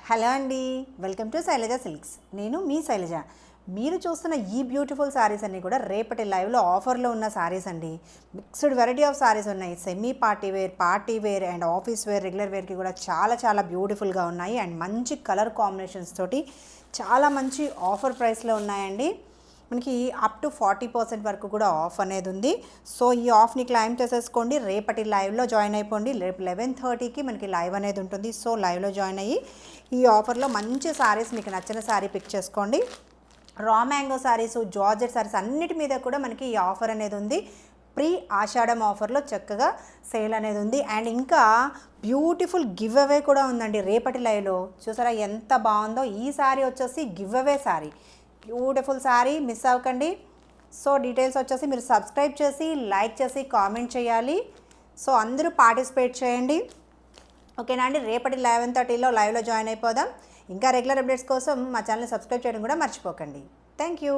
Hello అండి, welcome to Shailaja silks. నేను మీ శైలజ. మీరు చూస్తున్న ఈ బ్యూటిఫుల్ శారీస్ అన్నీ కూడా రేపటి లైవ్లో ఆఫర్లో ఉన్న శారీస్ అండి. మిక్స్డ్ వెరైటీ ఆఫ్ శారీస్ ఉన్నాయి. Semi party wear and office wear, regular వేర్కి కూడా చాలా చాలా బ్యూటిఫుల్గా ఉన్నాయి. అండ్ మంచి కలర్ కాంబినేషన్స్ తోటి చాలా మంచి ఆఫర్ ప్రైస్లో ఉన్నాయండి. మనకి అప్ టు 40% వరకు కూడా ఆఫ్ అనేది ఉంది. సో ఈ ఆఫ్ని క్లైమ్ చేసేసుకోండి. రేపటి లైవ్లో జాయిన్ అయిపోండి. రేపు 11:30కి మనకి లైవ్ అనేది ఉంటుంది. సో లైవ్లో జాయిన్ అయ్యి ఈ ఆఫర్లో మంచి శారీస్, మీకు నచ్చిన శారీ పిక్ చేసుకోండి. Raw mango saris, georgette saris అన్నిటి మీద కూడా మనకి ఈ ఆఫర్ అనేది ఉంది. ప్రీ ఆషాఢం ఆఫర్లో చక్కగా సేల్ అనేది ఉంది. అండ్ ఇంకా బ్యూటిఫుల్ గివ్ అవే కూడా ఉందండి రేపటి లైవ్లో. చూసారా ఎంత బాగుందో. ఈ శారీ వచ్చేసి give away sari, beautiful sari, miss అవ్వకండి. సో డీటెయిల్స్ వచ్చేసి మీరు సబ్స్క్రైబ్ చేసి, లైక్ చేసి, కామెంట్ చేయాలి. సో అందరూ పార్టిసిపేట్ చేయండి, ఓకేనా అండి. రేపటి 11:30లో లైవ్లో జాయిన్ అయిపోదాం. ఇంకా రెగ్యులర్ అప్డేట్స్ కోసం మా ఛానల్ని సబ్స్క్రైబ్ చేయడం కూడా మర్చిపోకండి. Thank you.